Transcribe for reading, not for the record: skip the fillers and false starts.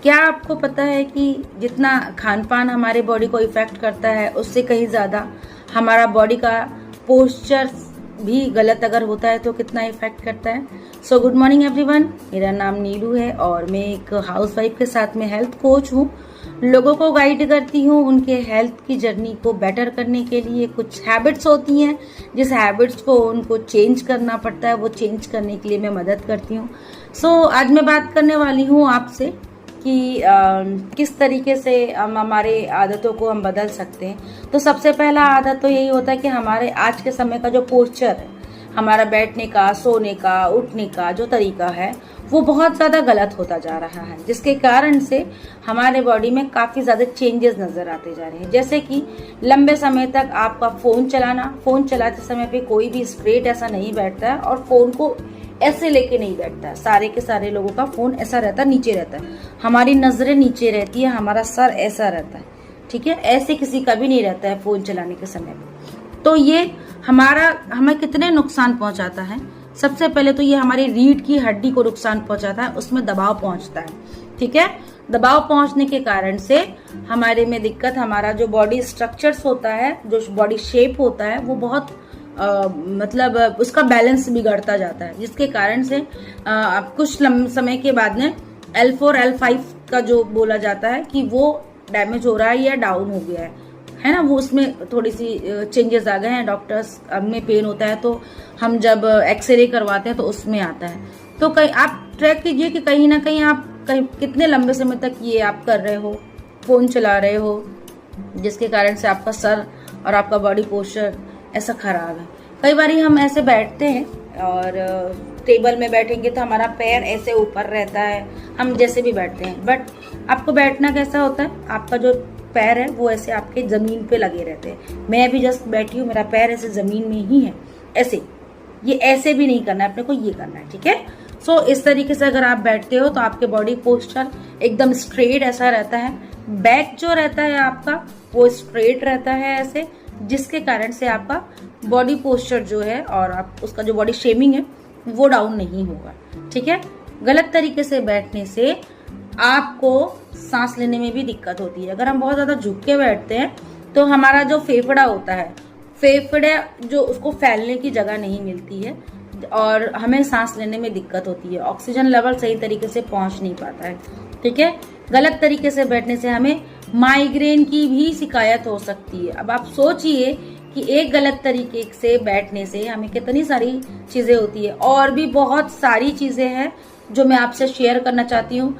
क्या आपको पता है कि जितना खान पान हमारे बॉडी को इफेक्ट करता है उससे कहीं ज़्यादा हमारा बॉडी का पोस्चर भी गलत अगर होता है तो कितना इफेक्ट करता है। सो गुड मॉर्निंग एवरीवन, मेरा नाम नीलू है और मैं एक हाउसवाइफ के साथ में हेल्थ कोच हूँ। लोगों को गाइड करती हूँ उनके हेल्थ की जर्नी को बेटर करने के लिए। कुछ हैबिट्स होती हैं जिस हैबिट्स को उनको चेंज करना पड़ता है, वो चेंज करने के लिए मैं मदद करती हूँ। सो आज मैं बात करने वाली हूँ आपसे कि किस तरीके से हम हमारे आदतों को हम बदल सकते हैं। तो सबसे पहला आदत तो यही होता है कि हमारे आज के समय का जो पोस्चर है, हमारा बैठने का, सोने का, उठने का जो तरीका है वो बहुत ज़्यादा गलत होता जा रहा है, जिसके कारण से हमारे बॉडी में काफ़ी ज़्यादा चेंजेस नज़र आते जा रहे हैं। जैसे कि लंबे समय तक आपका फ़ोन चलाते समय पे कोई भी स्ट्रेट ऐसा नहीं बैठता है और फ़ोन को ऐसे लेके नहीं बैठता है। सारे के सारे लोगों का फोन ऐसा रहता है, नीचे रहता है, हमारी नजरें नीचे रहती है, हमारा सर ऐसा रहता है, ठीक है। ऐसे किसी का भी नहीं रहता है फोन चलाने के समय पे। तो ये हमें कितने नुकसान पहुंचाता है। सबसे पहले तो ये हमारी रीढ़ की हड्डी को नुकसान पहुंचाता है, उसमें दबाव पहुंचता है, ठीक है। दबाव पहुंचने के कारण से हमारे में दिक्कत, हमारा जो बॉडी स्ट्रक्चर्स होता है, जो बॉडी शेप होता है, वो बहुत मतलब उसका बैलेंस बिगड़ता जाता है, जिसके कारण से कुछ समय के बाद में L4 L5 का जो बोला जाता है कि वो डैमेज हो रहा है या डाउन हो गया है ना। वो उसमें थोड़ी सी चेंजेस आ गए हैं। डॉक्टर्स में पेन होता है तो हम जब एक्सरे करवाते हैं तो उसमें आता है। तो कहीं आप ट्रैक कीजिए कि कहीं ना कहीं आप कितने लंबे समय तक ये आप कर रहे हो, फोन चला रहे हो, जिसके कारण से आपका सर और आपका बॉडी पोस्चर ऐसा खराब है। कई बार हम ऐसे बैठते हैं और टेबल में बैठेंगे तो हमारा पैर ऐसे ऊपर रहता है, हम जैसे भी बैठते हैं, बट आपको बैठना कैसा होता है, आपका जो पैर है वो ऐसे आपके जमीन पे लगे रहते हैं। मैं भी जस्ट बैठी हूँ, मेरा पैर ऐसे जमीन में ही है, ऐसे। ये ऐसे भी नहीं करना है अपने को, ये करना है, ठीक है। सो इस तरीके से अगर आप बैठते हो तो आपके बॉडी पोस्चर एकदम स्ट्रेट ऐसा रहता है। बैक जो रहता है आपका वो स्ट्रेट रहता है ऐसे, जिसके कारण से आपका बॉडी पोस्चर जो है और आप उसका जो बॉडी शेमिंग है वो डाउन नहीं होगा, ठीक है। गलत तरीके से बैठने से आपको सांस लेने में भी दिक्कत होती है। अगर हम बहुत ज्यादा झुक के बैठते हैं तो हमारा जो फेफड़ा होता है, फेफड़े जो उसको फैलने की जगह नहीं मिलती है और हमें सांस लेने में दिक्कत होती है, ऑक्सीजन लेवल सही तरीके से पहुंच नहीं पाता है, ठीक है। गलत तरीके से बैठने से हमें माइग्रेन की भी शिकायत हो सकती है। अब आप सोचिए कि एक गलत तरीके से बैठने से हमें कितनी सारी चीजें होती है, और भी बहुत सारी चीजें हैं जो मैं आपसे शेयर करना चाहती हूँ।